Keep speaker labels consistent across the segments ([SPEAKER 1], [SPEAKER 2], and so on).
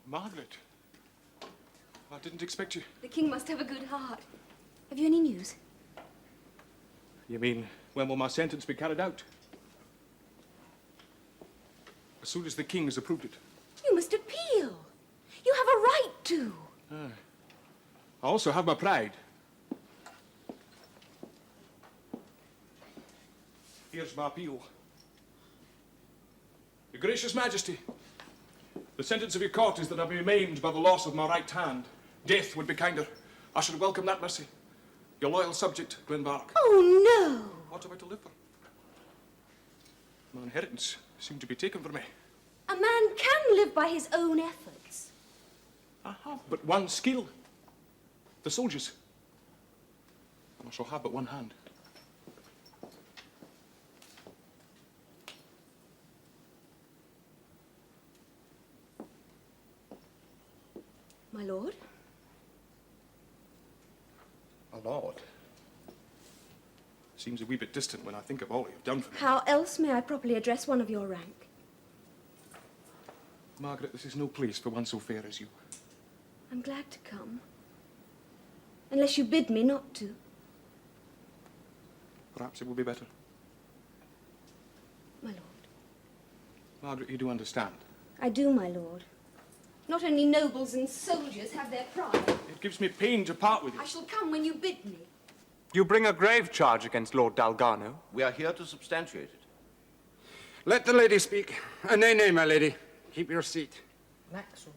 [SPEAKER 1] Margaret. I didn't expect you.
[SPEAKER 2] The king must have a good heart. Have you any news?
[SPEAKER 1] You mean, when will my sentence be carried out? As soon as the king has approved it.
[SPEAKER 2] You must appeal. You have a right to.
[SPEAKER 1] I also have my pride. Here's my appeal. Your gracious majesty, the sentence of your court is that I be maimed by the loss of my right hand. Death would be kinder. I should welcome that mercy. Your loyal subject, Glenbark.
[SPEAKER 2] Oh, no.
[SPEAKER 1] What am I to live for? My inheritance seemed to be taken from me.
[SPEAKER 2] A man can live by his own efforts.
[SPEAKER 1] I have but one skill. The soldiers. And I shall have but one hand.
[SPEAKER 2] My lord?
[SPEAKER 1] My lord. Seems a wee bit distant when I think of all you've done for me.
[SPEAKER 2] How else may I properly address one of your rank?
[SPEAKER 1] Margaret, this is no place for one so fair as you.
[SPEAKER 2] I'm glad to come. Unless you bid me not to.
[SPEAKER 1] Perhaps it will be better.
[SPEAKER 2] My lord.
[SPEAKER 1] Margaret, you do understand.
[SPEAKER 2] I do, my lord. Not only nobles and soldiers have their pride.
[SPEAKER 1] It gives me pain to part with you.
[SPEAKER 2] I shall come when you bid me.
[SPEAKER 3] You bring a grave charge against Lord Dalgano.
[SPEAKER 4] We are here to substantiate it.
[SPEAKER 5] Let the lady speak. Nay, my lady. Keep your seat.
[SPEAKER 6] Maxwell.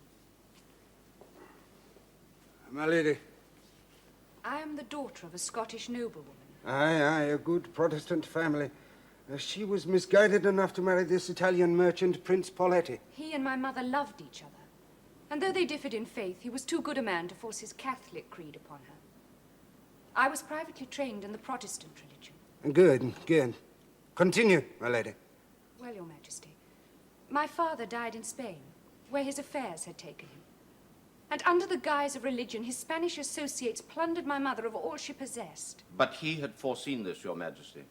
[SPEAKER 5] My lady.
[SPEAKER 6] I am the daughter of a Scottish noblewoman.
[SPEAKER 5] Aye, a good Protestant family. She was misguided enough to marry this Italian merchant, Prince Pauletti.
[SPEAKER 6] He and my mother loved each other. And though they differed in faith, he was too good a man to force his Catholic creed upon her. I was privately trained in the Protestant religion.
[SPEAKER 5] Good. Continue, my lady.
[SPEAKER 6] Well, Your Majesty, my father died in Spain, where his affairs had taken him. And under the guise of religion, his Spanish associates plundered my mother of all she possessed.
[SPEAKER 4] But he had foreseen this, Your Majesty.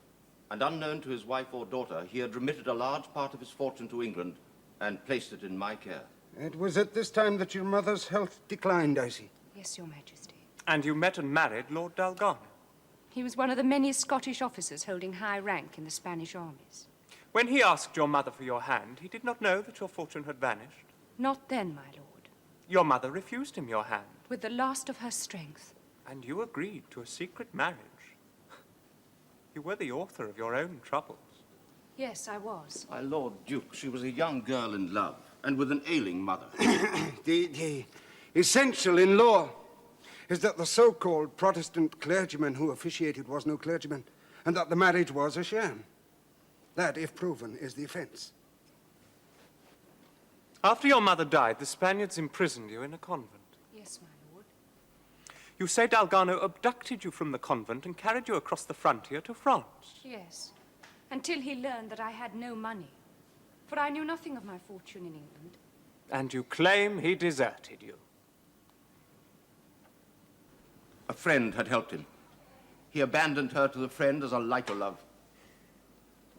[SPEAKER 4] And unknown to his wife or daughter, he had remitted a large part of his fortune to England and placed it in my care.
[SPEAKER 5] It was at this time that your mother's health declined, I see.
[SPEAKER 6] Yes, Your Majesty.
[SPEAKER 3] And you met and married Lord Dalgano.
[SPEAKER 6] He was one of the many Scottish officers holding high rank in the Spanish armies.
[SPEAKER 3] When he asked your mother for your hand, he did not know that your fortune had vanished.
[SPEAKER 6] Not then, my lord.
[SPEAKER 3] Your mother refused him your hand.
[SPEAKER 6] With the last of her strength.
[SPEAKER 3] And you agreed to a secret marriage. You were the author of your own troubles.
[SPEAKER 6] Yes, I was.
[SPEAKER 4] My Lord Duke, she was a young girl in love, and with an ailing mother.
[SPEAKER 5] The essential in law is that the so-called Protestant clergyman who officiated was no clergyman, and that the marriage was a sham. That, if proven, is the offense.
[SPEAKER 3] After your mother died, the Spaniards imprisoned you in a convent.
[SPEAKER 6] Yes, my lord.
[SPEAKER 3] You say Dalgano abducted you from the convent and carried you across the frontier to France.
[SPEAKER 6] Yes, until he learned that I had no money, for I knew nothing of my fortune in England.
[SPEAKER 3] And you claim he deserted you.
[SPEAKER 4] A friend had helped him. He abandoned her to the friend as a lighter love.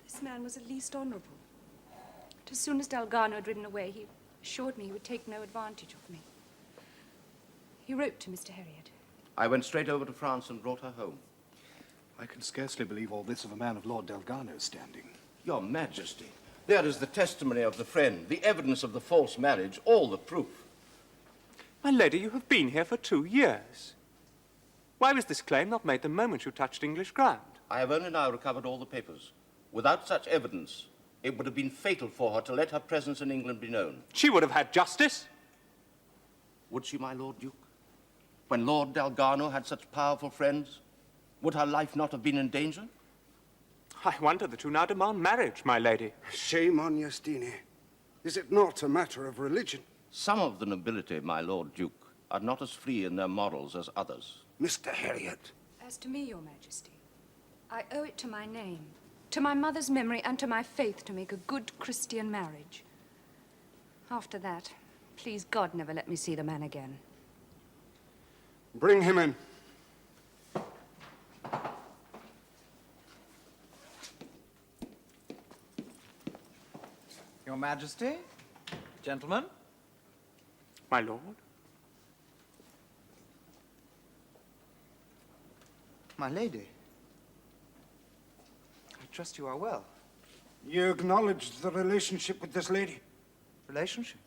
[SPEAKER 6] This man was at least honorable. But as soon as Dalgano had ridden away, he assured me he would take no advantage of me. He wrote to Mr. Herriot.
[SPEAKER 4] I went straight over to France and brought her home.
[SPEAKER 7] I can scarcely believe all this of a man of Lord Dalgano's standing.
[SPEAKER 4] Your Majesty, there is the testimony of the friend, the evidence of the false marriage, all the proof.
[SPEAKER 3] My lady, you have been here for 2 years. Why was this claim not made the moment you touched English ground?
[SPEAKER 4] I have only now recovered all the papers. Without such evidence, it would have been fatal for her to let her presence in England be known.
[SPEAKER 3] She would have had justice.
[SPEAKER 4] Would she, my Lord Duke? When Lord Dalgano had such powerful friends, would her life not have been in danger?
[SPEAKER 3] I wonder that you now demand marriage, my lady.
[SPEAKER 5] Shame on you, Steenie. Is it not a matter of religion?
[SPEAKER 4] Some of the nobility, my Lord Duke, are not as free in their morals as others.
[SPEAKER 5] Mr. Herriot.
[SPEAKER 6] As to me, Your Majesty, I owe it to my name, to my mother's memory, and to my faith to make a good Christian marriage. After that, please God never let me see the man again.
[SPEAKER 5] Bring him in.
[SPEAKER 8] Your Majesty, gentlemen.
[SPEAKER 3] My lord?
[SPEAKER 8] My lady. I trust you are well.
[SPEAKER 5] You acknowledge the relationship with this lady?
[SPEAKER 8] Relationship?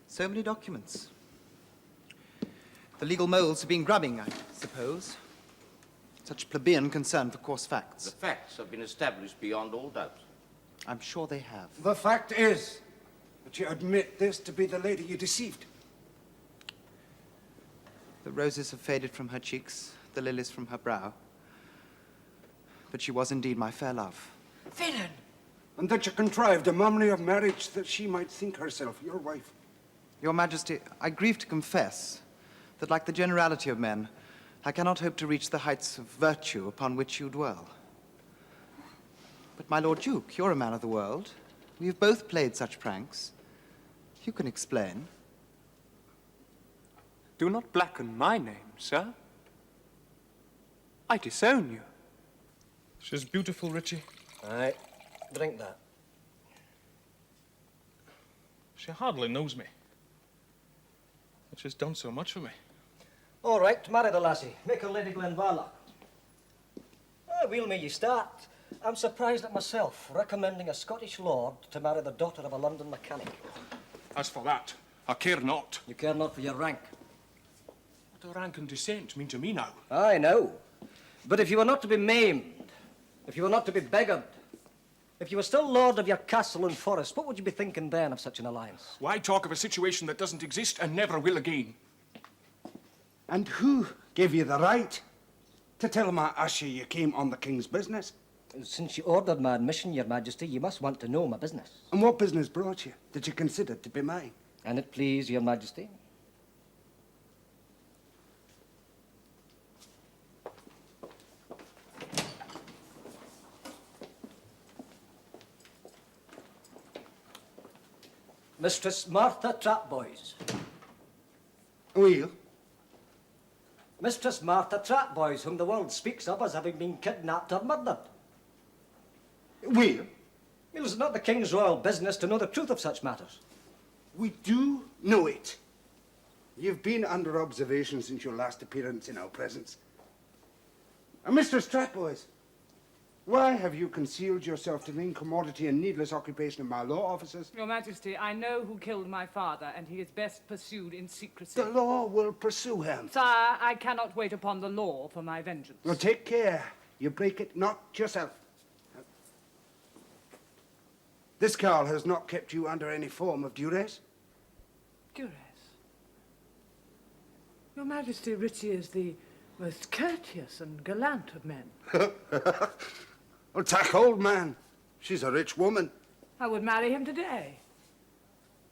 [SPEAKER 8] So many documents. The legal moles have been grubbing, I suppose. Such plebeian concern for coarse
[SPEAKER 4] The
[SPEAKER 8] facts.
[SPEAKER 4] facts have been established beyond all doubt.
[SPEAKER 8] I'm sure they have.
[SPEAKER 5] The fact is that you admit this to be the lady you deceived.
[SPEAKER 8] The roses have faded from her cheeks, the lilies from her brow. But she was indeed my fair love.
[SPEAKER 5] Villain! And that you contrived a memory of marriage that she might think herself your wife.
[SPEAKER 8] Your Majesty, I grieve to confess that, like the generality of men, I cannot hope to reach the heights of virtue upon which you dwell. But, my Lord Duke, you're a man of the world. We have both played such pranks. You can explain.
[SPEAKER 3] Do not blacken my name, sir. I disown you.
[SPEAKER 1] She's beautiful, Richie.
[SPEAKER 9] Aye, drink that.
[SPEAKER 1] She hardly knows me. But she's done so much for me.
[SPEAKER 9] All right, marry the lassie. Make her Lady Glenvarloch. Weel may ye start. I'm surprised at myself, recommending a Scottish lord to marry the daughter of a London mechanic.
[SPEAKER 1] As for that, I care not.
[SPEAKER 9] You care not for your rank.
[SPEAKER 1] What do rank and descent mean to me now?
[SPEAKER 9] I know. But if you were not to be maimed, if you were not to be beggared, if you were still lord of your castle and forest, what would you be thinking then of such an alliance?
[SPEAKER 1] Why talk of a situation that doesn't exist and never will again?
[SPEAKER 5] And who gave you the right to tell my usher you came on the king's business?
[SPEAKER 9] Since you ordered my admission, your majesty, you must want to know my business.
[SPEAKER 5] And what business brought you that you considered to be mine?
[SPEAKER 9] An it please your majesty. Mistress Martha Trapboys.
[SPEAKER 5] Well?
[SPEAKER 9] Mistress Martha Trapboys, whom the world speaks of as having been kidnapped or murdered.
[SPEAKER 5] Well?
[SPEAKER 9] It is not the king's royal business to know the truth of such matters.
[SPEAKER 5] We do know it. You've been under observation since your last appearance in our presence. And Mr. Stratboys, why have you concealed yourself to the incommodity and needless occupation of my law officers?
[SPEAKER 10] Your Majesty, I know who killed my father, and he is best pursued in secrecy.
[SPEAKER 5] The law will pursue him.
[SPEAKER 10] Sire, I cannot wait upon the law for my vengeance.
[SPEAKER 5] Well, take care. You break it not yourself. This Carl has not kept you under any form of duress?
[SPEAKER 10] Duress? Your Majesty, Richie is the most courteous and gallant of men.
[SPEAKER 5] Well, tack, old man. She's a rich woman.
[SPEAKER 10] I would marry him today.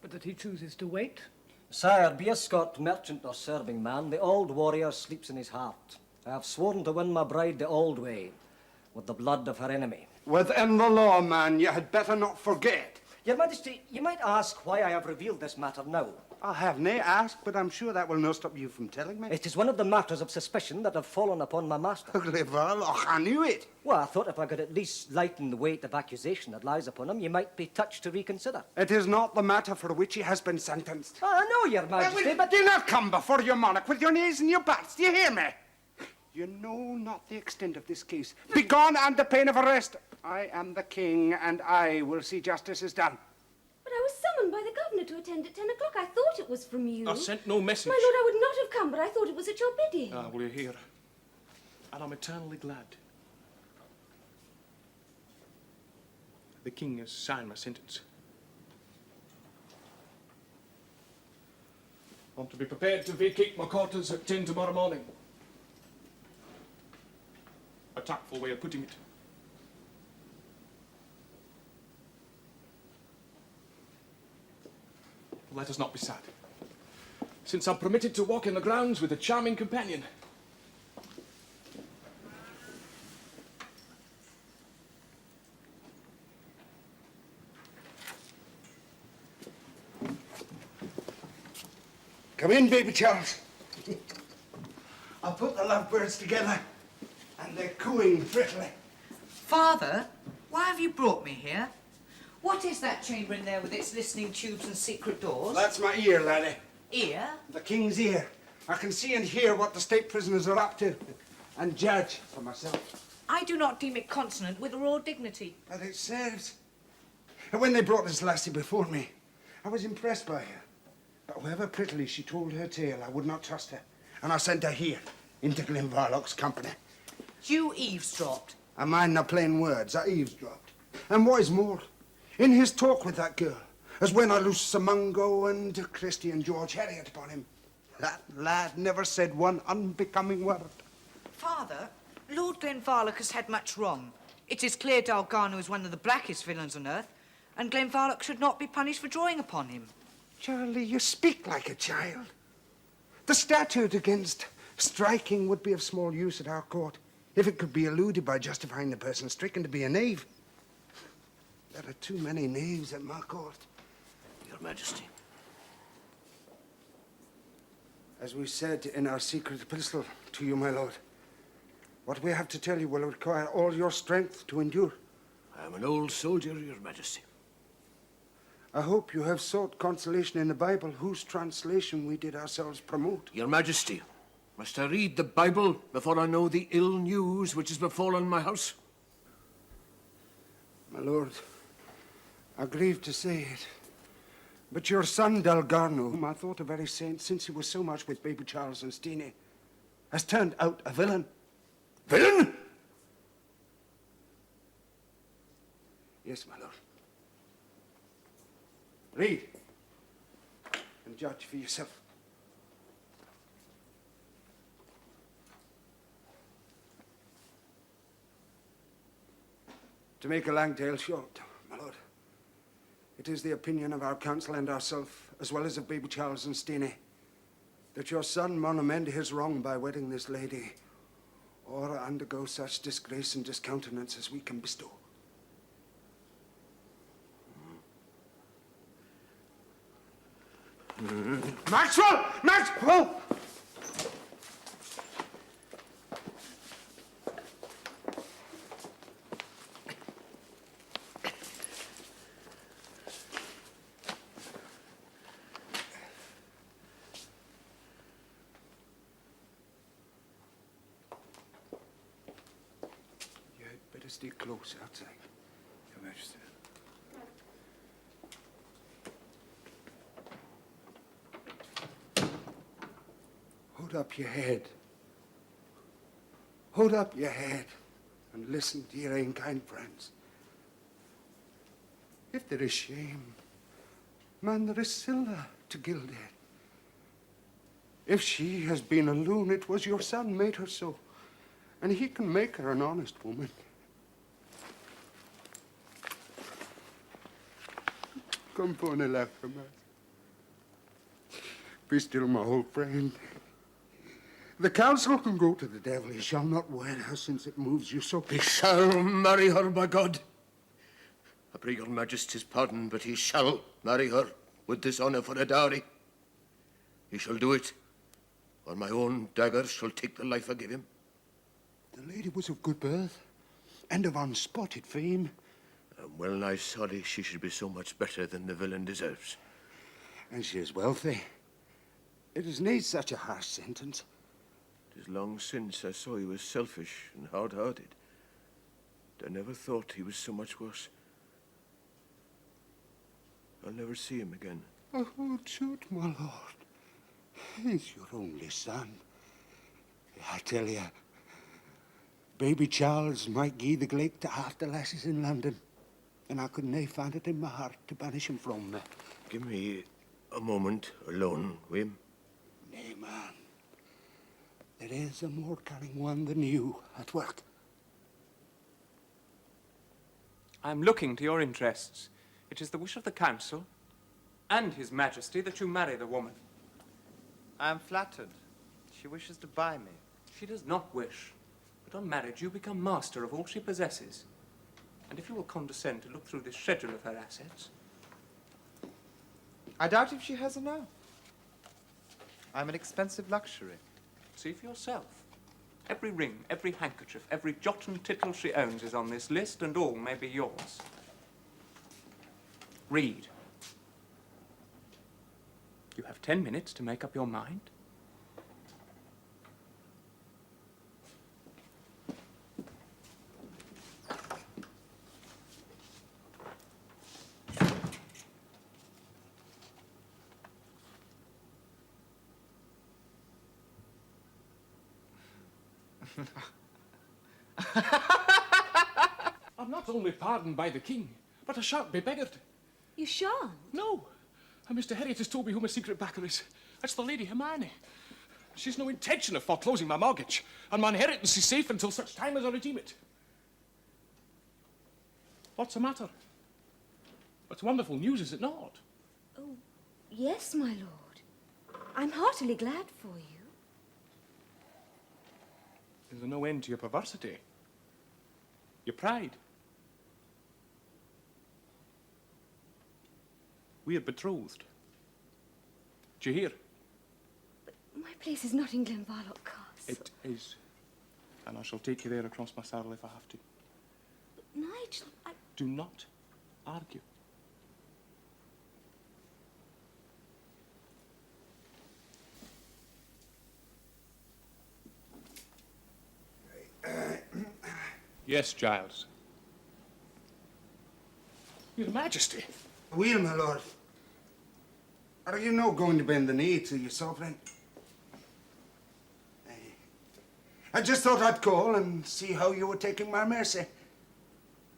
[SPEAKER 10] But that he chooses to wait.
[SPEAKER 9] Sire, be a Scot, merchant or serving man, the old warrior sleeps in his heart. I have sworn to win my bride the old way, with the blood of her enemy.
[SPEAKER 5] Within the law, man, you had better not forget.
[SPEAKER 9] Your Majesty, you might ask why I have revealed this matter now.
[SPEAKER 5] I have nae asked, but I'm sure that will not stop you from telling me.
[SPEAKER 9] It is one of the matters of suspicion that have fallen upon my master.
[SPEAKER 5] Well, I knew it.
[SPEAKER 9] Well, I thought if I could at least lighten the weight of accusation that lies upon him, you might be touched to reconsider.
[SPEAKER 5] It is not the matter for which he has been sentenced.
[SPEAKER 9] I know, Your Majesty, but...
[SPEAKER 5] Do not come before your monarch with your knees and your backs. Do you hear me? You know not the extent of this case. Begone under pain of arrest. I am the king, and I will see justice is done.
[SPEAKER 2] But I was summoned by the governor to attend at 10 o'clock. I thought it was from you.
[SPEAKER 1] I sent no message.
[SPEAKER 2] My lord, I would not have come, but I thought it was at your bidding.
[SPEAKER 1] Ah, well, you're here. And I'm eternally glad. The king has signed my sentence. I'm to be prepared to vacate my quarters at 10 tomorrow morning. A tactful way of putting it. Let us not be sad, since I'm permitted to walk in the grounds with a charming companion.
[SPEAKER 5] Come in, baby Charles. I'll put the lovebirds together, and they're cooing prettily.
[SPEAKER 11] Father, why have you brought me here? What is that chamber in there with its listening tubes and secret doors?
[SPEAKER 5] That's my ear, laddie.
[SPEAKER 11] Ear?
[SPEAKER 5] The king's ear. I can see and hear what the state prisoners are up to, and judge for myself.
[SPEAKER 11] I do not deem it consonant with royal dignity.
[SPEAKER 5] But it serves. And when they brought this lassie before me, I was impressed by her. But however prettily she told her tale, I would not trust her. And I sent her here, into Glenvarloch's company.
[SPEAKER 11] You eavesdropped.
[SPEAKER 5] I mind no plain words, I eavesdropped. And what is more, in his talk with that girl, as when I loosed Sir Mungo and Christy and George Heriot upon him, that lad never said one unbecoming word.
[SPEAKER 11] Father, Lord Glenvarloch has had much wrong. It is clear Dalgano is one of the blackest villains on earth, and Glenvarloch should not be punished for drawing upon him.
[SPEAKER 5] Charlie, you speak like a child. The statute against striking would be of small use at our court if it could be eluded by justifying the person stricken to be a knave. There are too many knaves at my court.
[SPEAKER 12] Your Majesty.
[SPEAKER 5] As we said in our secret epistle to you, my lord, what we have to tell you will require all your strength to endure.
[SPEAKER 12] I am an old soldier, Your Majesty.
[SPEAKER 5] I hope you have sought consolation in the Bible, whose translation we did ourselves promote.
[SPEAKER 12] Your Majesty, must I read the Bible before I know the ill news which has befallen my house?
[SPEAKER 5] My lord, I grieve to say it, but your son Dalgano, whom I thought a very saint since he was so much with baby Charles and Steenie, has turned out a villain.
[SPEAKER 12] Villain?
[SPEAKER 5] Yes, my lord. Read and judge for yourself. To make a long tale short, my lord, it is the opinion of our council and ourselves, as well as of baby Charles and Steenie, that your son maun amend his wrong by wedding this lady, or undergo such disgrace and discountenance as we can bestow. Maxwell! Maxwell! You had better stay close outside, Your Majesty. Hold up your head. Hold up your head and listen to your own kind friends. If there is shame, man, there is Scylla to gild it. If she has been a loon, it was your son made her so, and he can make her an honest woman. Come for an laughter, man. Be still, my old friend. The council can go to the devil. He shall not wed her since it moves you so.
[SPEAKER 12] He shall marry her, by God. I pray your Majesty's pardon, but he shall marry her with this honour for a dowry. He shall do it, or my own dagger shall take the life I give him.
[SPEAKER 5] The lady was of good birth and of unspotted fame.
[SPEAKER 12] I'm well nigh sorry she should be so much better than the villain deserves.
[SPEAKER 5] And she is wealthy. It is nae such a harsh sentence.
[SPEAKER 12] It is long since I saw he was selfish and hard-hearted. I never thought he was so much worse. I'll never see him again.
[SPEAKER 5] Oh, shoot, my lord. He's your only son. I tell you, baby Charles might gie the glaive to half the lasses in London, and I could nae find it in my heart to banish him from me.
[SPEAKER 12] Give me a moment alone with him.
[SPEAKER 5] Nay, man. There is a more cunning one than you at work.
[SPEAKER 3] I'm looking to your interests. It is the wish of the council and His Majesty that you marry the woman.
[SPEAKER 8] I am flattered. She wishes to buy me.
[SPEAKER 3] She does not wish, but on marriage you become master of all she possesses. And if you will condescend to look through this schedule of her assets...
[SPEAKER 8] I doubt if she has enough. I'm an expensive luxury.
[SPEAKER 3] See for yourself. Every ring, every handkerchief, every jot and tittle she owns is on this list, and all may be yours. Read. You have 10 minutes to make up your mind.
[SPEAKER 1] I'm not only pardoned by the king, but I shan't be beggared.
[SPEAKER 2] You shan't?
[SPEAKER 1] No. And Mr. Herriot has told me who my secret backer is. That's the Lady Hermione. She's no intention of foreclosing my mortgage, and my inheritance is safe until such time as I redeem it. What's the matter? It's wonderful news, is it not?
[SPEAKER 2] Oh, yes, my lord. I'm heartily glad for you.
[SPEAKER 1] Is there no end to your perversity? Your pride? We are betrothed. Do you hear?
[SPEAKER 2] But my place is not in Glenvarloch Castle.
[SPEAKER 1] It is. And I shall take you there across my saddle if I have to.
[SPEAKER 2] But Nigel, I...
[SPEAKER 1] Do not argue. Yes, Giles. Your Majesty.
[SPEAKER 5] Well, my lord. Are you no going to bend the knee to your sovereign? I just thought I'd call and see how you were taking my mercy.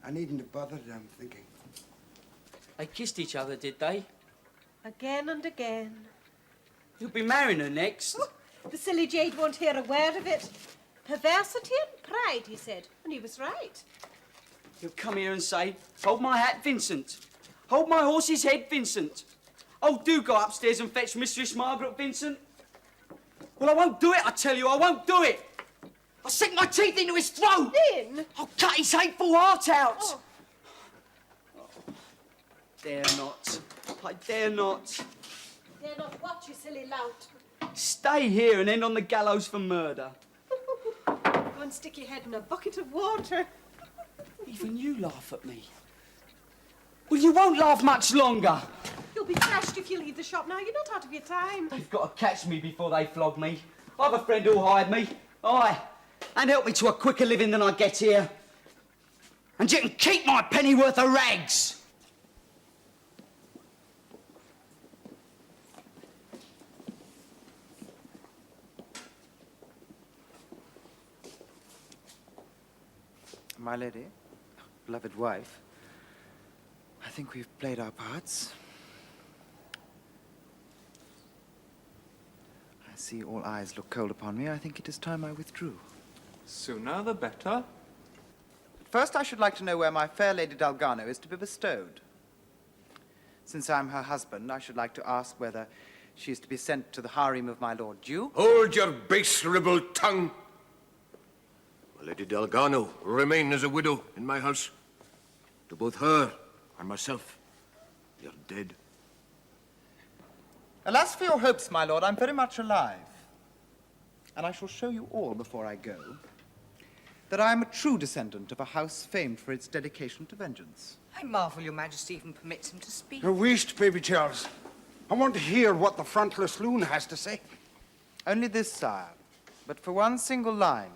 [SPEAKER 5] I needn't have bothered, I'm thinking.
[SPEAKER 13] They kissed each other, did they?
[SPEAKER 14] Again and again.
[SPEAKER 13] You'll be marrying her next.
[SPEAKER 14] Oh, the silly jade won't hear a word of it. Perversity and pride, he said, and he was right.
[SPEAKER 13] He'll come here and say, hold my hat, Vincent. Hold my horse's head, Vincent. Oh, do go upstairs and fetch Mistress Margaret, Vincent. Well, I won't do it, I tell you, I won't do it. I'll sink my teeth into his throat.
[SPEAKER 14] In?
[SPEAKER 13] I'll cut his hateful heart out.
[SPEAKER 14] Oh.
[SPEAKER 13] Dare not. I dare not.
[SPEAKER 14] Dare not what, you silly lout?
[SPEAKER 13] Stay here and end on the gallows for murder.
[SPEAKER 14] Go and stick your head in a bucket of water.
[SPEAKER 13] Even you laugh at me. Well, you won't laugh much longer.
[SPEAKER 14] You'll be thrashed if you leave the shop now. You're not out of your time.
[SPEAKER 13] They've got to catch me before they flog me. I've a friend who'll hide me. Aye. And help me to a quicker living than I get here. And you can keep my pennyworth of rags.
[SPEAKER 8] My lady, beloved wife, I think we've played our parts. I see all eyes look cold upon me. I think it is time I withdrew.
[SPEAKER 3] Sooner the better.
[SPEAKER 8] But first I should like to know where my fair Lady Dalgano is to be bestowed. Since I'm her husband, I should like to ask whether she is to be sent to the harem of my Lord Duke.
[SPEAKER 12] Hold your base ribald tongue. My Lady Dalgano will remain as a widow in my house. To both her and myself, you're dead.
[SPEAKER 8] Alas for your hopes, my lord, I'm very much alive. And I shall show you all before I go that I am a true descendant of a house famed for its dedication to vengeance.
[SPEAKER 11] I marvel your majesty even permits him to speak.
[SPEAKER 5] Now, wheesht, baby Charles. I want to hear what the frontless loon has to say.
[SPEAKER 8] Only this, sire, but for one single line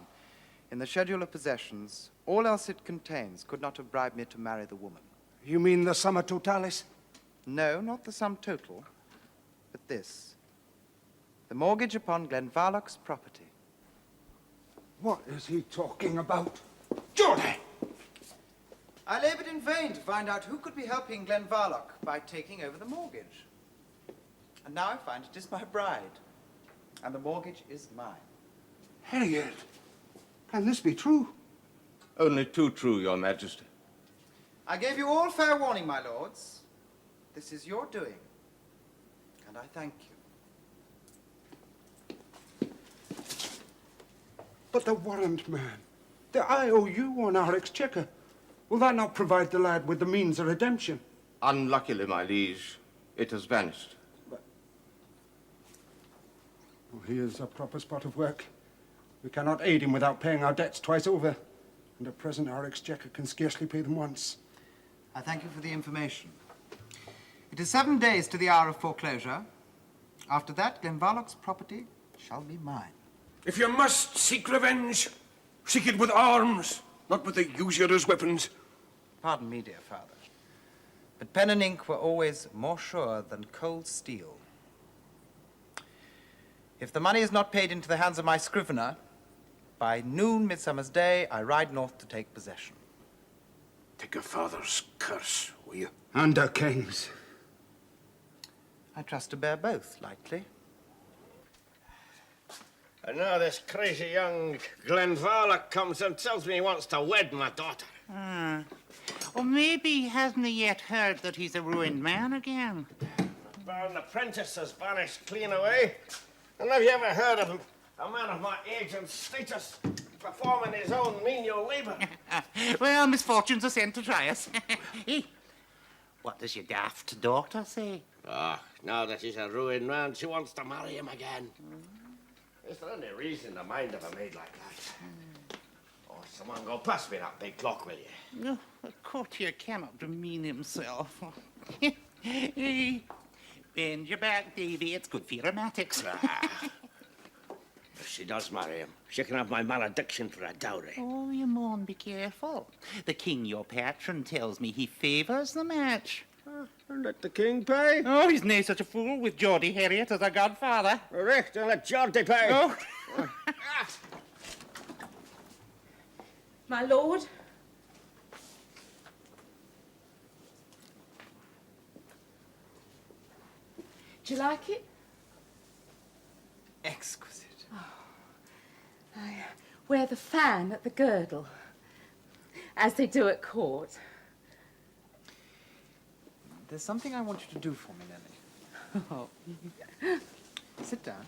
[SPEAKER 8] in the schedule of possessions, all else it contains could not have bribed me to marry the woman.
[SPEAKER 5] You mean the summa totalis?
[SPEAKER 8] No, not the sum total, but this. The mortgage upon Glenvarloch's property.
[SPEAKER 5] What is he talking about? Geordie!
[SPEAKER 8] I labored in vain to find out who could be helping Glenvarloch by taking over the mortgage. And now I find it is my bride. And the mortgage is mine.
[SPEAKER 5] Harriet, can this be true?
[SPEAKER 4] Only too true, Your Majesty.
[SPEAKER 8] I gave you all fair warning, my lords. This is your doing. And I thank you.
[SPEAKER 5] But the warrant, man. The IOU on our exchequer. Will that not provide the lad with the means of redemption?
[SPEAKER 4] Unluckily, my liege, it has vanished.
[SPEAKER 5] Well, here's a proper spot of work. We cannot aid him without paying our debts twice over. And at present, our exchequer can scarcely pay them once.
[SPEAKER 8] I thank you for the information. It is 7 days to the hour of foreclosure. After that, Glenvarloch's property shall be mine.
[SPEAKER 12] If you must seek revenge, seek it with arms, not with the usurer's weapons.
[SPEAKER 8] Pardon me, dear father, but pen and ink were always more sure than cold steel. If the money is not paid into the hands of my scrivener, by noon Midsummer's Day, I ride north to take possession.
[SPEAKER 12] Take your father's curse, will you?
[SPEAKER 5] And a king's.
[SPEAKER 8] I trust to bear both lightly.
[SPEAKER 15] And now this crazy young Glenvarloch comes and tells me he wants to wed my daughter.
[SPEAKER 16] Or maybe hasn't he yet heard that he's a ruined man again?
[SPEAKER 15] Baron Apprentice has vanished clean away. And have you ever heard of a man of my age and status performing his own menial labour?
[SPEAKER 16] Well, misfortunes are sent to try us. What does your daft daughter say?
[SPEAKER 15] Ah, now that he's a ruined man, she wants to marry him again. Is there any reason in the mind of a maid like that? Oh, someone go pass me that big clock, will you?
[SPEAKER 16] No, a courtier cannot demean himself. Bend your back, Davy. It's good for your rheumatics.
[SPEAKER 15] If she does marry him, she can have my malediction for a dowry.
[SPEAKER 16] Oh, you maun be careful. The king, your patron, tells me he favours the match.
[SPEAKER 15] Let the king pay.
[SPEAKER 16] Oh, he's nae such a fool with Geordie Harriet as a godfather.
[SPEAKER 15] Right, then let Geordie pay.
[SPEAKER 16] Oh.
[SPEAKER 2] My lord? Do you like it?
[SPEAKER 8] Exquisite.
[SPEAKER 2] I wear the fan at the girdle, as they do at court.
[SPEAKER 8] There's something I want you to do for me, Nellie.
[SPEAKER 2] Oh.
[SPEAKER 8] Sit down.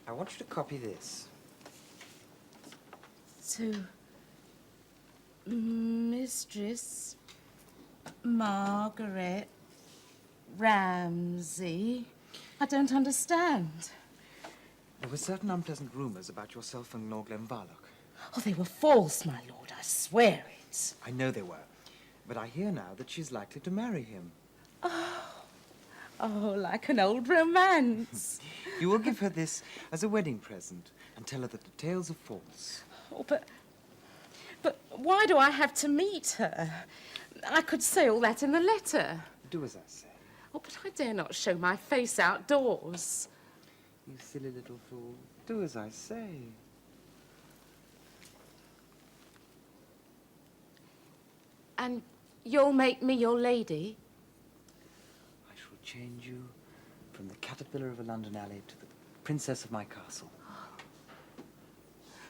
[SPEAKER 8] I want you to copy this.
[SPEAKER 2] To Mistress Margaret Ramsay. I don't understand.
[SPEAKER 8] There were certain unpleasant rumours about yourself and Lord Glenvarloch.
[SPEAKER 2] Oh, they were false, my lord, I swear it.
[SPEAKER 8] I know they were, but I hear now that she's likely to marry him.
[SPEAKER 2] Oh, like an old romance.
[SPEAKER 8] You will give her this as a wedding present and tell her that the tales are false.
[SPEAKER 2] Oh, but why do I have to meet her? I could say all that in the letter.
[SPEAKER 8] Do as I say.
[SPEAKER 2] Oh, but I dare not show my face outdoors.
[SPEAKER 8] You silly little fool. Do as I say.
[SPEAKER 2] And you'll make me your lady?
[SPEAKER 8] I shall change you from the caterpillar of a London alley to the princess of my castle.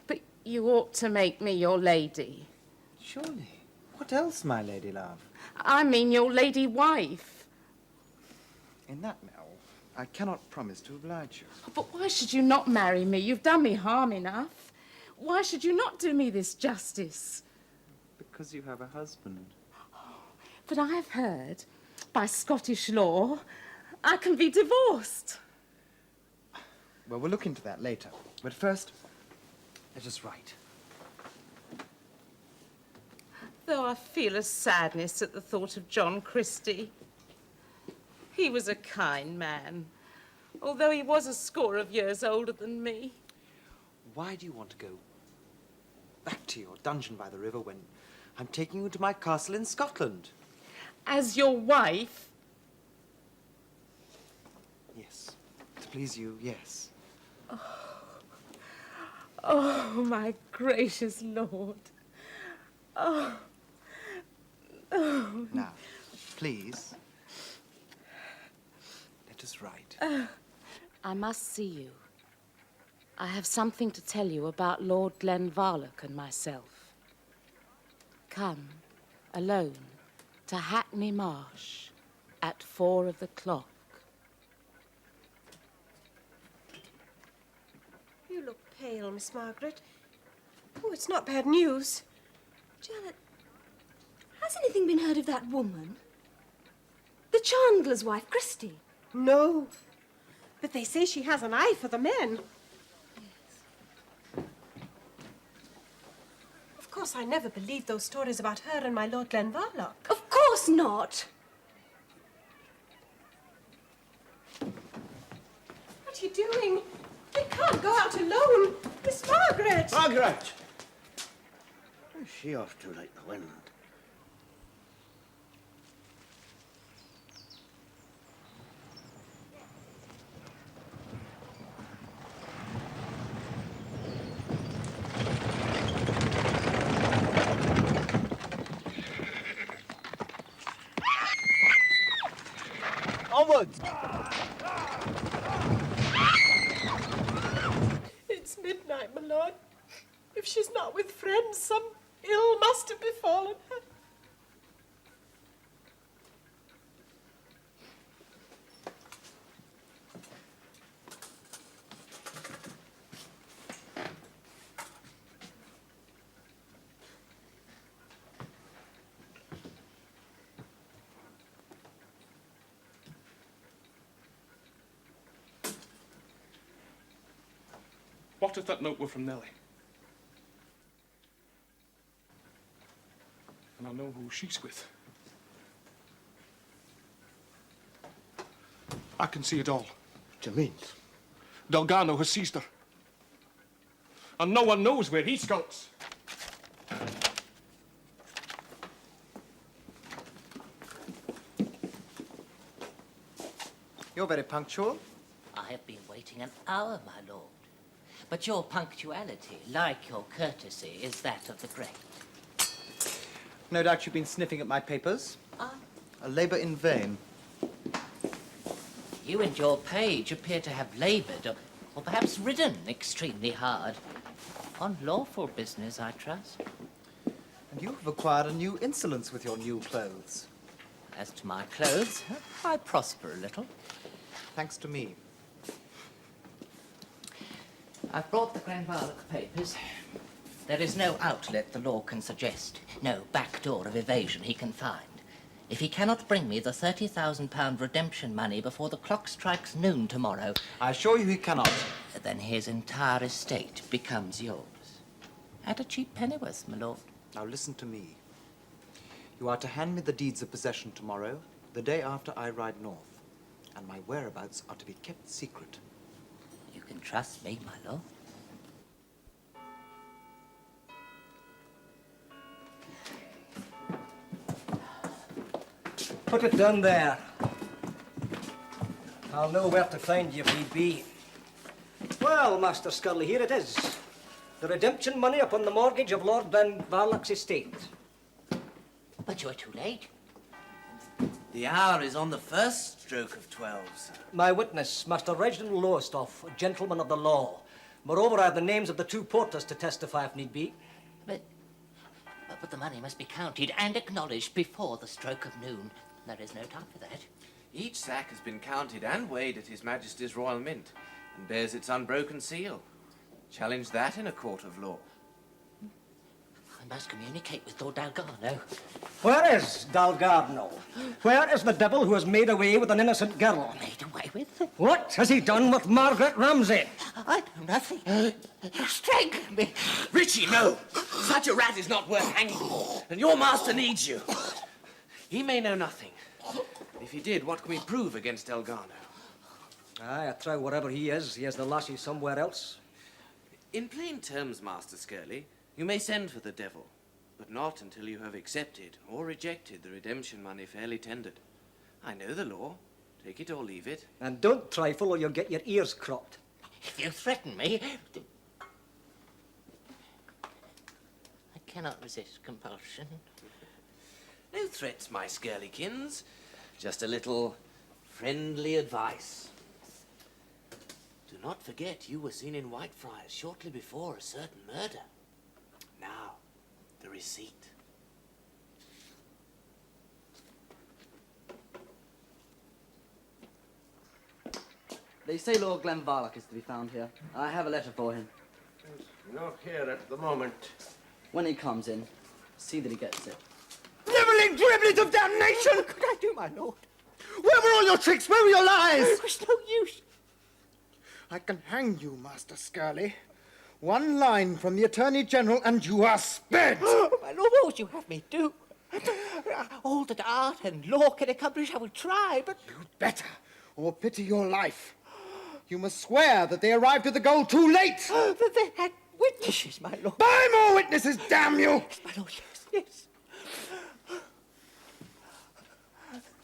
[SPEAKER 2] But you ought to make me your lady.
[SPEAKER 8] Surely. What else, my lady love?
[SPEAKER 2] I mean your lady wife.
[SPEAKER 8] In that, Mel, I cannot promise to oblige you.
[SPEAKER 2] But why should you not marry me? You've done me harm enough. Why should you not do me this justice?
[SPEAKER 8] Because you have a husband.
[SPEAKER 2] But I have heard, by Scottish law, I can be divorced.
[SPEAKER 8] Well, we'll look into that later. But first, let us write.
[SPEAKER 2] Though I feel a sadness at the thought of John Christie. He was a kind man, although he was a score of years older than me.
[SPEAKER 8] Why do you want to go back to your dungeon by the river when I'm taking you to my castle in Scotland?
[SPEAKER 2] As your wife?
[SPEAKER 8] Yes. To please you, yes.
[SPEAKER 2] Oh, my gracious lord. Oh. Oh.
[SPEAKER 8] Now, please, let us write.
[SPEAKER 2] I must see you. I have something to tell you about Lord Glenvarloch and myself. Come, alone, to Hackney Marsh at 4 of the clock.
[SPEAKER 14] You look pale, Miss Margaret. Oh, it's not bad news.
[SPEAKER 2] Janet, has anything been heard of that woman? The chandler's wife, Christie?
[SPEAKER 14] No. But they say she has an eye for the men. Of course, I never believed those stories about her and my Lord Glenvarloch.
[SPEAKER 2] Of course
[SPEAKER 14] course not. What are you doing? You can't go out alone. Miss Margaret!
[SPEAKER 15] Margaret! Is she off too like the wind?
[SPEAKER 9] Onwards!
[SPEAKER 14] It's midnight, my lord. If she's not with friends, some ill must have befallen her.
[SPEAKER 1] What if that note were from Nellie? And I know who she's with. I can see it all.
[SPEAKER 15] What do you mean?
[SPEAKER 1] Dalgano has seized her. And no one knows where he skulks.
[SPEAKER 8] You're very punctual.
[SPEAKER 17] I have been waiting an hour, my lord. But your punctuality, like your courtesy, is that of the great.
[SPEAKER 8] No doubt you've been sniffing at my papers. A labour in vain.
[SPEAKER 17] You and your page appear to have laboured, or perhaps ridden extremely hard. On lawful business, I trust.
[SPEAKER 8] And you have acquired a new insolence with your new clothes.
[SPEAKER 17] As to my clothes, I prosper a little.
[SPEAKER 8] Thanks to me.
[SPEAKER 17] I've brought the Grandvarlock papers. There is no outlet the law can suggest, no back door of evasion he can find. If he cannot bring me the £30,000 redemption money before the clock strikes noon tomorrow...
[SPEAKER 8] I assure you he cannot.
[SPEAKER 17] Then his entire estate becomes yours. At a cheap pennyworth, my lord.
[SPEAKER 8] Now listen to me. You are to hand me the deeds of possession tomorrow, the day after I ride north. And my whereabouts are to be kept secret.
[SPEAKER 17] You can trust me, my lord.
[SPEAKER 9] Put it down there. I'll know where to find you if need be. Well, Master Scully, here it is. The redemption money upon the mortgage of Lord Glenvarlock's estate.
[SPEAKER 17] But you're too late.
[SPEAKER 18] The hour is on the first stroke of 12, sir.
[SPEAKER 9] My witness, Master Reginald Lowestoft, a gentleman of the law. Moreover, I have the names of the two porters to testify if need be.
[SPEAKER 17] But the money must be counted and acknowledged before the stroke of noon. There is no time for that.
[SPEAKER 18] Each sack has been counted and weighed at His Majesty's Royal Mint and bears its unbroken seal. Challenge that in a court of law.
[SPEAKER 17] I must communicate with Lord Dalgano.
[SPEAKER 9] Where is Dalgano? Where is the devil who has made away with an innocent girl?
[SPEAKER 17] Made away with?
[SPEAKER 9] What has he done with Margaret Ramsay?
[SPEAKER 17] I know nothing. You strangled me.
[SPEAKER 18] Richie, no! Such a rat is not worth hanging, and your master needs you. He may know nothing. If he did, what can we prove against Dalgano?
[SPEAKER 9] Aye, I trow wherever he has the lassie somewhere else.
[SPEAKER 18] In plain terms, Master Scurley, you may send for the devil, but not until you have accepted or rejected the redemption money fairly tendered. I know the law. Take it or leave it.
[SPEAKER 9] And don't trifle or you'll get your ears cropped.
[SPEAKER 17] If you threaten me... I cannot resist compulsion.
[SPEAKER 18] No threats, my Scurlykins. Just a little friendly advice. Do not forget you were seen in Whitefriars shortly before a certain murder. Now, the receipt.
[SPEAKER 13] They say Lord Glenvarlock is to be found here. I have a letter for him.
[SPEAKER 15] Not here at the moment.
[SPEAKER 13] When he comes in, see that he gets it.
[SPEAKER 8] Dribbling driblets of damnation! What could I do, my lord? Where were all your tricks? Where were your lies?
[SPEAKER 13] It was no use.
[SPEAKER 19] I can hang you, Master Scurley. One line from the Attorney General and you are sped!
[SPEAKER 13] Oh, my lord, what would you have me do?
[SPEAKER 16] All that art and law can accomplish I will try, but...
[SPEAKER 19] You'd better, or pity your life. You must swear that they arrived at the goal too late.
[SPEAKER 16] That they had witnesses, my lord.
[SPEAKER 19] Buy more witnesses, damn you!
[SPEAKER 16] Yes, my lord, yes.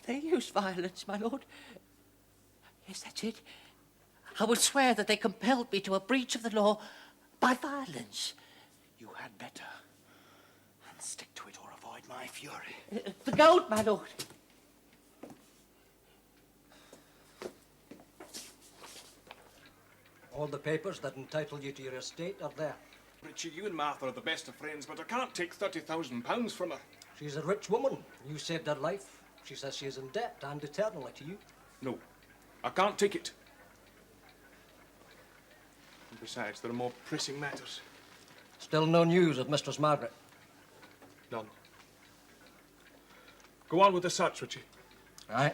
[SPEAKER 16] They used violence, my lord. Yes, that's it. I will swear that they compelled me to a breach of the law by violence.
[SPEAKER 19] You had better. And stick to it or avoid my fury.
[SPEAKER 16] The gold, my lord.
[SPEAKER 9] All the papers that entitle you to your estate are there.
[SPEAKER 1] Richie, you and Martha are the best of friends, but I can't take £30,000 from her.
[SPEAKER 9] She's a rich woman. You saved her life. She says she is in debt and eternally to you.
[SPEAKER 1] No, I can't take it. And besides, there are more pressing matters.
[SPEAKER 9] Still no news of Mistress Margaret?
[SPEAKER 1] None. Go on with the search, Richie.
[SPEAKER 9] Aye.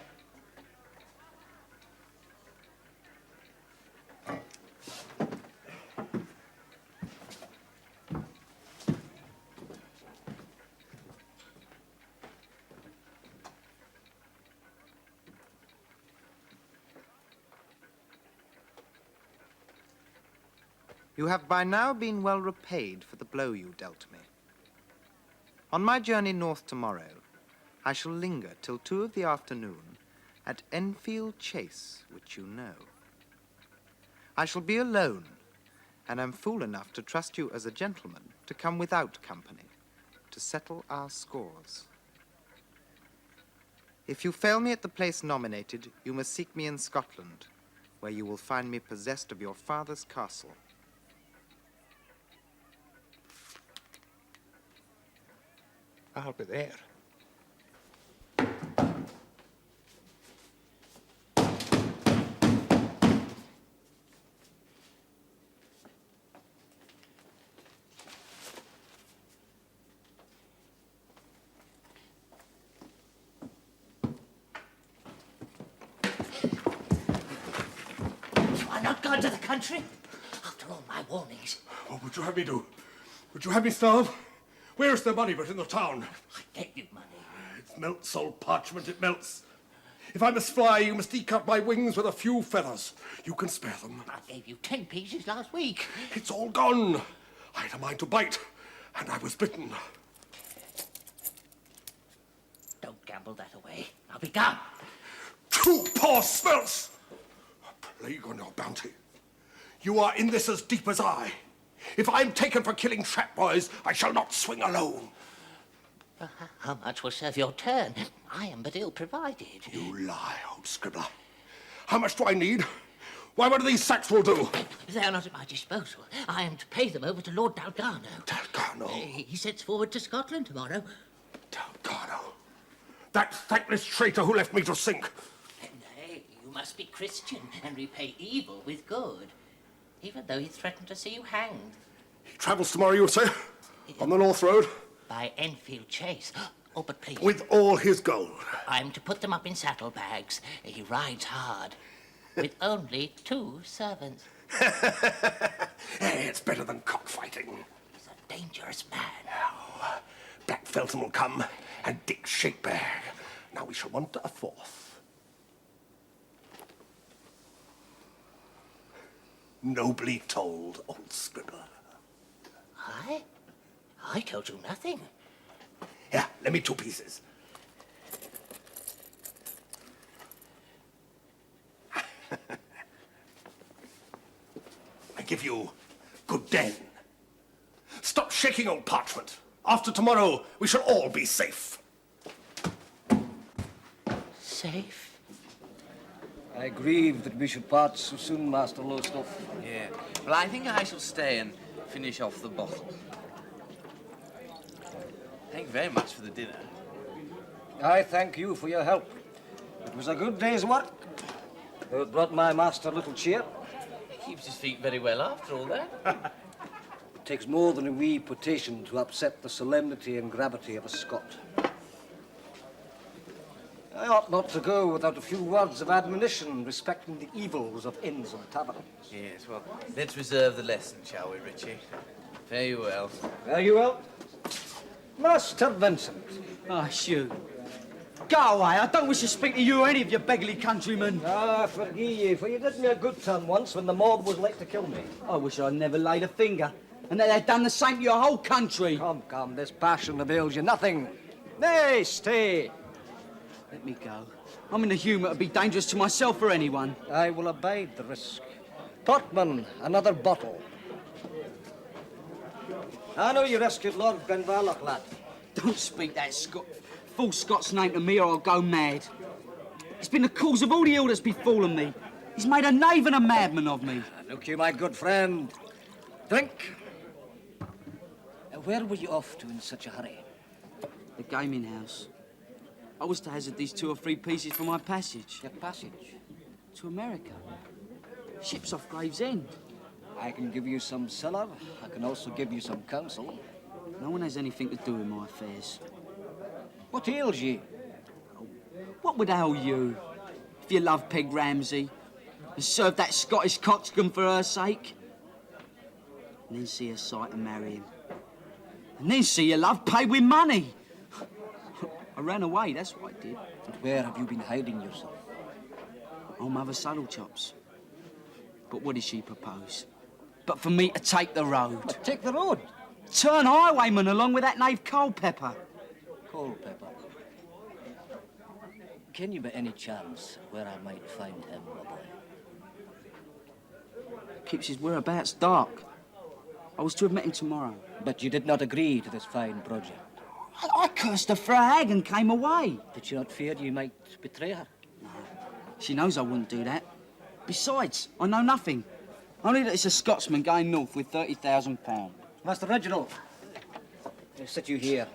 [SPEAKER 8] You have by now been well repaid for the blow you dealt me. On my journey north tomorrow, I shall linger till 2 of the afternoon at Enfield Chase, which you know. I shall be alone, and am fool enough to trust you as a gentleman to come without company, to settle our scores. If you fail me at the place nominated, you must seek me in Scotland, where you will find me possessed of your father's castle.
[SPEAKER 12] I'll be there.
[SPEAKER 16] You are not gone to the country? After all my warnings.
[SPEAKER 12] What would you have me do? Would you have me starve? Where's the money but in the town?
[SPEAKER 16] I gave you money.
[SPEAKER 12] It melts, old parchment, it melts. If I must fly, you must eke out my wings with a few feathers. You can spare them.
[SPEAKER 16] I gave you 10 pieces last week.
[SPEAKER 12] It's all gone. I had a mind to bite, and I was bitten.
[SPEAKER 16] Don't gamble that away. I'll be gone.
[SPEAKER 12] 2 poor smelts! A plague on your bounty. You are in this as deep as I. If I'm taken for killing trap boys, I shall not swing alone.
[SPEAKER 16] How much will serve your turn? I am but ill provided.
[SPEAKER 12] You lie, old scribbler. How much do I need? Why, what do these sacks will do?
[SPEAKER 16] They are not at my disposal. I am to pay them over to Lord Dalgano.
[SPEAKER 12] Dalgano?
[SPEAKER 16] He sets forward to Scotland tomorrow.
[SPEAKER 12] Dalgano? That thankless traitor who left me to sink.
[SPEAKER 16] Nay, you must be Christian and repay evil with good. Even though he threatened to see you hanged.
[SPEAKER 12] He travels tomorrow, you say? On the North Road?
[SPEAKER 16] By Enfield Chase. Oh, but please.
[SPEAKER 12] With all his gold.
[SPEAKER 16] I'm to put them up in saddlebags. He rides hard. With only 2 servants.
[SPEAKER 12] Hey, it's better than cockfighting.
[SPEAKER 16] He's a dangerous man.
[SPEAKER 12] Now, Black Felton will come, and Dick Shakebag. Now we shall want a 4th. Nobly told, old scribbler.
[SPEAKER 16] I told you nothing.
[SPEAKER 12] Here, lend me 2 pieces. I give you good den. Stop shaking, old parchment. After tomorrow, we shall all be safe.
[SPEAKER 16] Safe?
[SPEAKER 9] I grieve that we should part so soon, Master Lowestoft.
[SPEAKER 18] Yeah. Well, I think I shall stay and finish off the bottle. Thank you very much for the dinner.
[SPEAKER 9] I thank you for your help. It was a good day's work. Though it brought my master little cheer.
[SPEAKER 18] He keeps his feet very well after all that.
[SPEAKER 9] It takes more than a wee potation to upset the solemnity and gravity of a Scot. I ought not to go without a few words of admonition respecting the evils of inns and taverns.
[SPEAKER 18] Yes, well, let's reserve the lesson, shall we, Richie? Fare you well.
[SPEAKER 9] Fare you well. Master Vincent,
[SPEAKER 13] Ah, shoot. Go away. I don't wish to speak to you or any of your beggarly countrymen.
[SPEAKER 9] Ah, forgive ye, for you did me a good turn once when the mob was like to kill me.
[SPEAKER 13] I wish I'd never laid a finger, and that they'd done the same to your whole country.
[SPEAKER 9] Come, this passion avails you nothing. Nay, stay.
[SPEAKER 13] Let me go. I'm in the humour to be dangerous to myself or anyone.
[SPEAKER 9] I will abide the risk. Potman, another bottle. I know you rescued Lord Glenvarloch, lad.
[SPEAKER 13] Don't speak that full Scots name to me or I'll go mad. It's been the cause of all the ill that's befallen me. He's made a knave and a madman of me.
[SPEAKER 9] Look you, my good friend. Drink. Where were you off to in such a hurry?
[SPEAKER 13] The gaming house. I was to hazard these 2 or 3 pieces for my passage.
[SPEAKER 9] Your passage?
[SPEAKER 13] To America. Ships off Gravesend.
[SPEAKER 9] I can give you some cellar. I can also give you some counsel.
[SPEAKER 13] No one has anything to do with my affairs.
[SPEAKER 9] What ails ye?
[SPEAKER 13] What would ail you if you love Peg Ramsay and serve that Scottish coxcomb for her sake? And then see her sight and marry him. And then see your love paid with money. I ran away, that's what I did.
[SPEAKER 9] But where have you been hiding yourself?
[SPEAKER 13] On Mother Saddlechops. But what did she propose? But for me to take the road.
[SPEAKER 9] But take the road?
[SPEAKER 13] Turn highwayman along with that knave Culpepper.
[SPEAKER 9] Culpepper? Can you by any chance where I might find him, my boy?
[SPEAKER 13] Keeps his whereabouts dark. I was to have met him tomorrow.
[SPEAKER 9] But you did not agree to this fine project.
[SPEAKER 13] I cursed her for a hag and came away.
[SPEAKER 9] Did you not fear you might betray her?
[SPEAKER 13] No. She knows I wouldn't do that. Besides, I know nothing. Only that it's a Scotsman going north with £30,000.
[SPEAKER 9] Master Reginald, I'll set you here.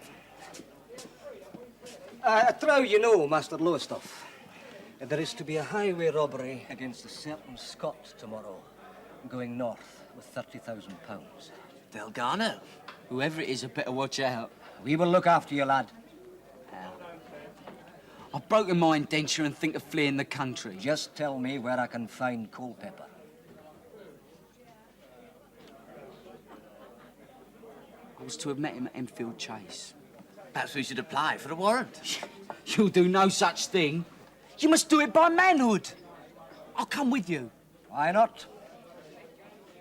[SPEAKER 9] I trow you know, Master Lowestoft, there is to be a highway robbery against a certain Scot tomorrow, going north with £30,000.
[SPEAKER 13] Dalgano? Whoever it is, had better watch out.
[SPEAKER 9] We will look after you, lad.
[SPEAKER 13] I've broken my indenture and think of fleeing the country.
[SPEAKER 9] Just tell me where I can find Culpepper.
[SPEAKER 13] I was to have met him at Enfield Chase.
[SPEAKER 18] Perhaps we should apply for a warrant.
[SPEAKER 13] You'll do no such thing. You must do it by manhood. I'll come with you.
[SPEAKER 9] Why not?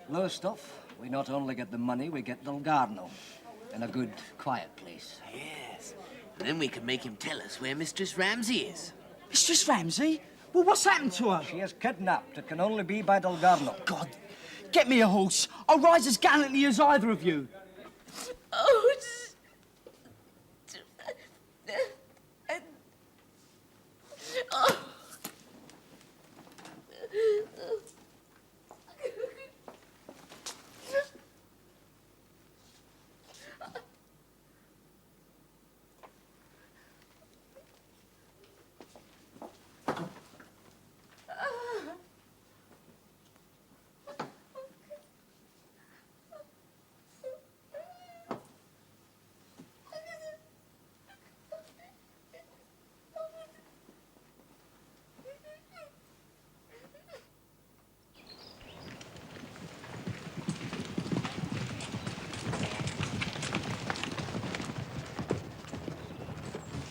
[SPEAKER 9] Lowestoft, we not only get the money, we get Dalgano. In a good, quiet place.
[SPEAKER 18] Yes. And then we can make him tell us where Mistress Ramsay is.
[SPEAKER 13] Mistress Ramsay? Well, what's happened to her?
[SPEAKER 9] She is kidnapped. It can only be by Dalgano.
[SPEAKER 13] God, get me a horse. I'll rise as gallantly as either of you.
[SPEAKER 14] Oh, oh.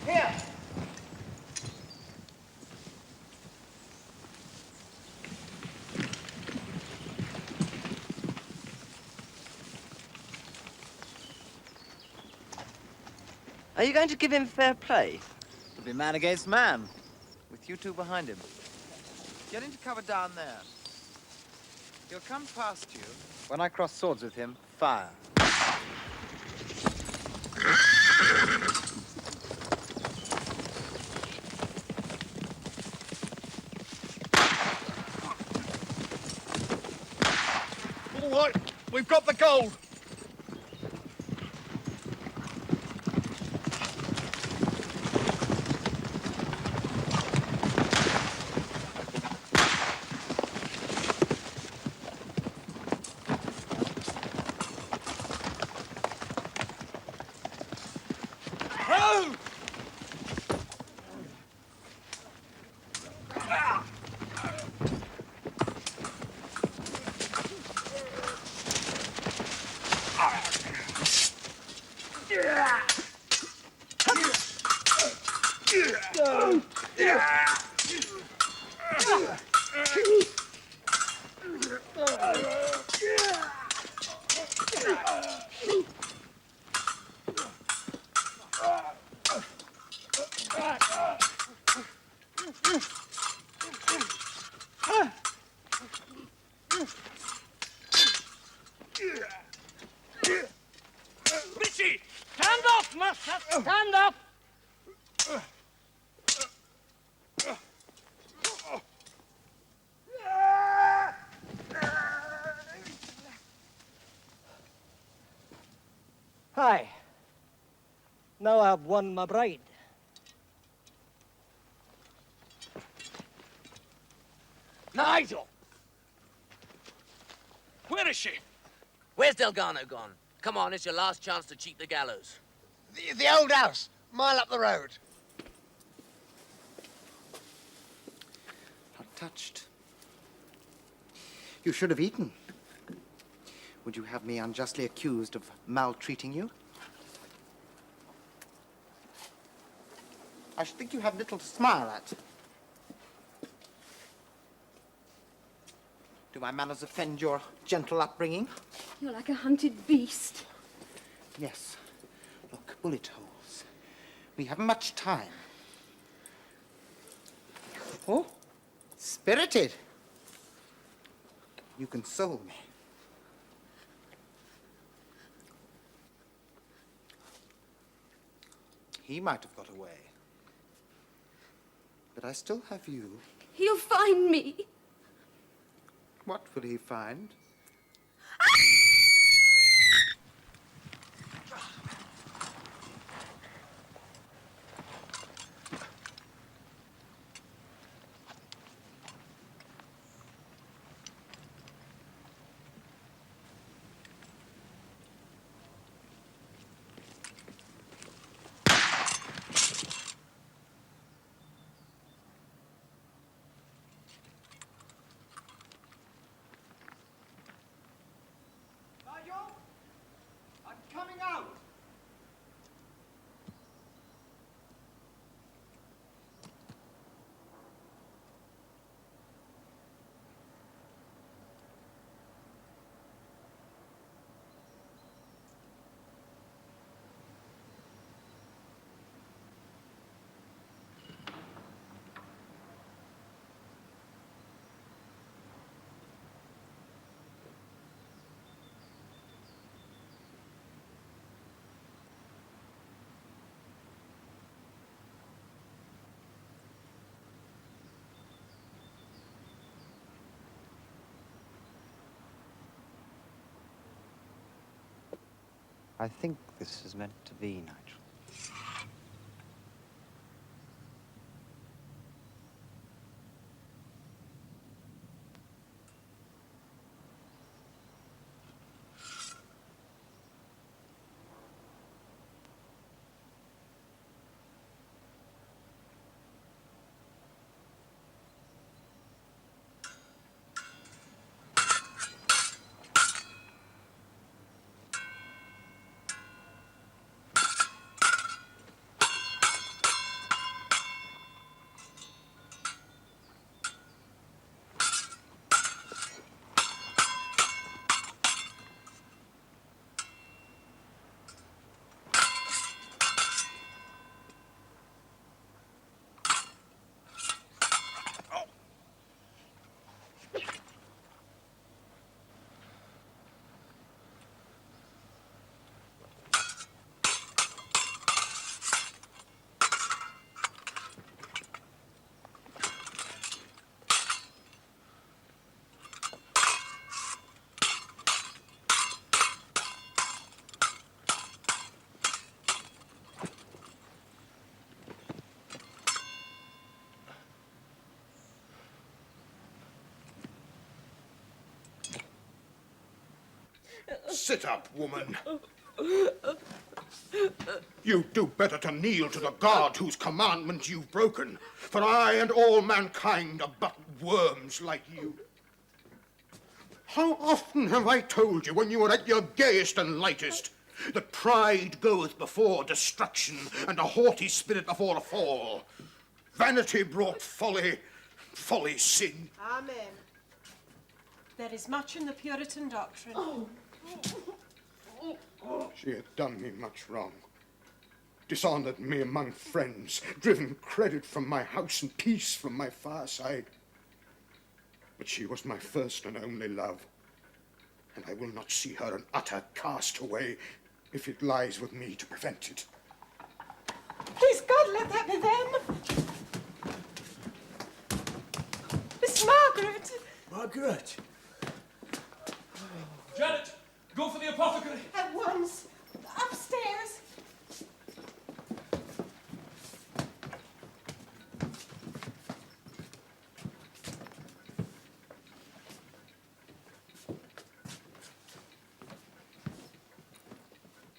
[SPEAKER 11] Here!
[SPEAKER 20] Are you going to give him fair play?
[SPEAKER 8] It'll be man against man, with you two behind him. Get into cover down there. He'll come past you. When I cross swords with him, fire.
[SPEAKER 1] All right, we've got the gold.
[SPEAKER 13] Richie! Stand up, master! Stand up!
[SPEAKER 9] Aye. Now I've won my bride.
[SPEAKER 13] Nigel! Where is she?
[SPEAKER 18] Where's Dalgano gone? Come on, it's your last chance to cheat the gallows.
[SPEAKER 19] The old house, mile up the road.
[SPEAKER 8] Not touched. You should have eaten. Would you have me unjustly accused of maltreating you? I should think you have little to smile at. Do my manners offend your gentle upbringing?
[SPEAKER 6] You're like a hunted beast.
[SPEAKER 8] Yes. Look, bullet holes. We haven't much time. Oh, spirited. You console me. He might have got away. But I still have you.
[SPEAKER 6] He'll find me.
[SPEAKER 8] What will he find?
[SPEAKER 19] Nigel? I'm coming out.
[SPEAKER 8] I think this is meant to be, Nigel.
[SPEAKER 1] Sit up, woman. You do better to kneel to the God whose commandment you've broken, for I and all mankind are but worms like you. How often have I told you when you were at your gayest and lightest that pride goeth before destruction and a haughty spirit before a fall? Vanity brought folly, folly sin.
[SPEAKER 14] Amen. There is much in the Puritan doctrine.
[SPEAKER 1] She had done me much wrong. Dishonoured me among friends, driven credit from my house and peace from my fireside. But she was my first and only love, and I will not see her an utter castaway if it lies with me to prevent it.
[SPEAKER 14] Please, God, let that be them. Miss Margaret.
[SPEAKER 21] Margaret.
[SPEAKER 3] Janet, go for the apothecary.
[SPEAKER 14] At once. Upstairs.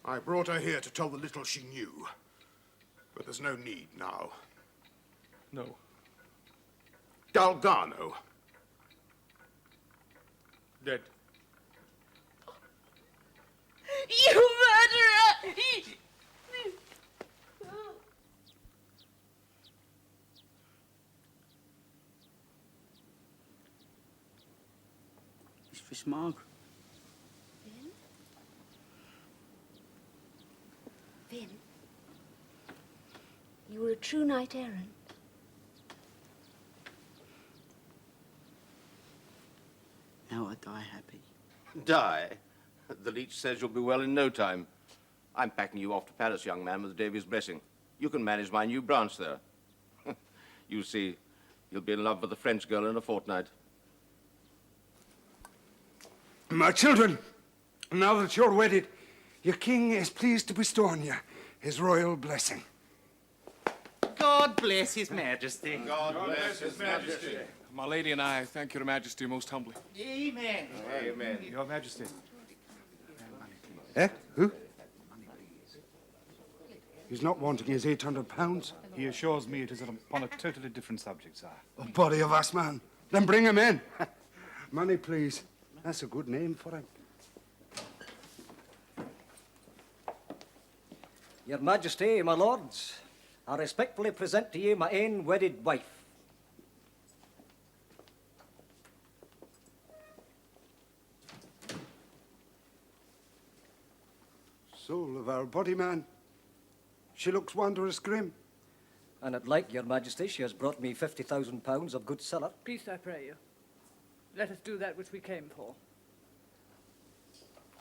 [SPEAKER 1] I brought her here to tell the little she knew, but there's no need now.
[SPEAKER 3] No.
[SPEAKER 1] Dalgano.
[SPEAKER 3] Dead.
[SPEAKER 14] You murderer!
[SPEAKER 13] Mistress Margaret.
[SPEAKER 6] Vin, you were a true knight-errant.
[SPEAKER 13] Now I die happy.
[SPEAKER 4] Die? The leech says you'll be well in no time. I'm packing you off to Paris, young man, with Davy's blessing. You can manage my new branch there. You see, you'll be in love with a French girl in a fortnight.
[SPEAKER 5] My children, now that you're wedded, your king is pleased to bestow on you his royal blessing.
[SPEAKER 22] God bless His Majesty.
[SPEAKER 4] God bless His Majesty.
[SPEAKER 3] My lady and I thank your Majesty most humbly.
[SPEAKER 22] Amen.
[SPEAKER 4] Amen.
[SPEAKER 7] Your Majesty.
[SPEAKER 5] Eh? Who? He's not wanting his £800.
[SPEAKER 7] He assures me it is upon a totally different subject, sir.
[SPEAKER 5] A body of us, man. Then bring him in. Moniplies. That's a good name for him.
[SPEAKER 9] Your Majesty, my lords, I respectfully present to you my own wedded wife.
[SPEAKER 5] Soul of our body, man. She looks wondrous grim.
[SPEAKER 9] And I'd like, Your Majesty, she has brought me £50,000 of good cellar.
[SPEAKER 10] Peace, I pray you. Let us do that which we came for.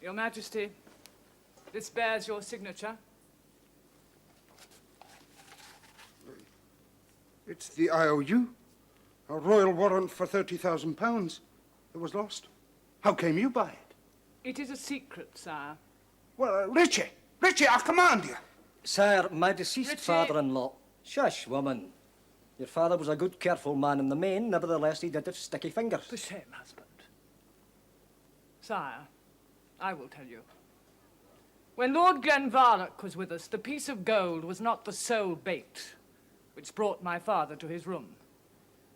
[SPEAKER 10] Your Majesty, this bears your signature.
[SPEAKER 5] It's the IOU. A royal warrant for £30,000. It was lost. How came you by it?
[SPEAKER 10] It is a secret, sire.
[SPEAKER 5] Well, Richie, I command you.
[SPEAKER 9] Sire, my deceased
[SPEAKER 10] Richie.
[SPEAKER 9] father-in-law. Shush, woman. Your father was a good, careful man in the main. Nevertheless, he did have sticky fingers.
[SPEAKER 10] For shame, husband. Sire, I will tell you. When Lord Glenvarloch was with us, the piece of gold was not the sole bait which brought my father to his room.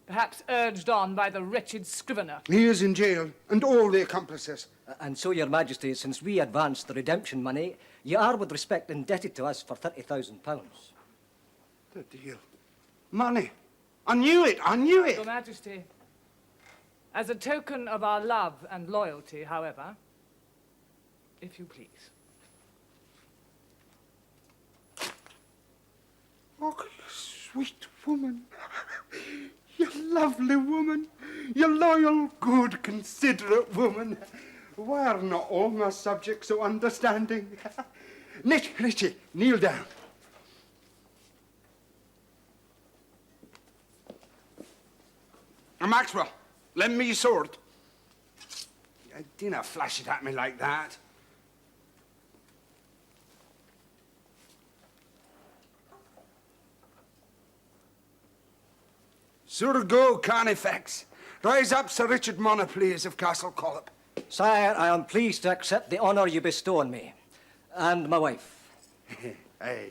[SPEAKER 10] Perhaps urged on by the wretched scrivener.
[SPEAKER 5] He is in jail, and all the accomplices.
[SPEAKER 9] And so, Your Majesty, since we advanced the redemption money, you are, with respect, indebted to us for £30,000.
[SPEAKER 5] The deal. Money. I knew it.
[SPEAKER 10] Your Majesty, as a token of our love and loyalty, however, if you please.
[SPEAKER 5] Oh, you sweet woman. You lovely woman. You loyal, good, considerate woman. Why are not all my subjects so understanding? Richie, kneel down. Maxwell, lend me your sword. Dinna flash it at me like that. Sir go, Carnifex. Rise up, Sir Richard Moniplies of Castle Collop.
[SPEAKER 9] Sire, I am pleased to accept the honour you bestow on me. And my wife.
[SPEAKER 5] Aye.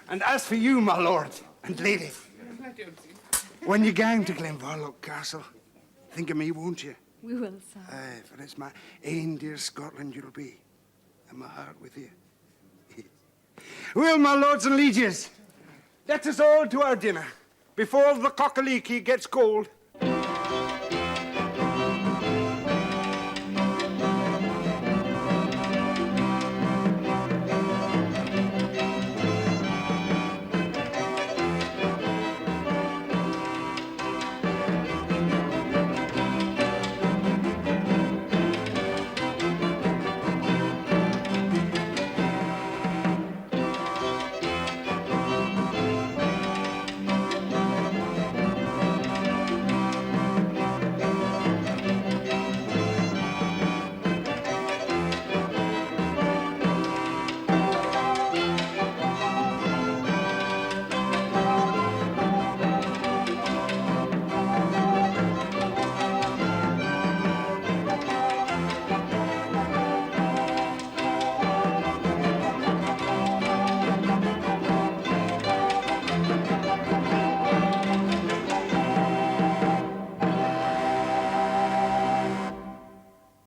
[SPEAKER 5] And as for you, my lord and lady, when you gang to Glenvarloch Castle, think of me, won't you?
[SPEAKER 6] We will, sir.
[SPEAKER 5] Aye, for it's my ain dear Scotland you'll be, and my heart with you. Well, my lords and lieges, let us all to our dinner. before the cockaliki gets cold.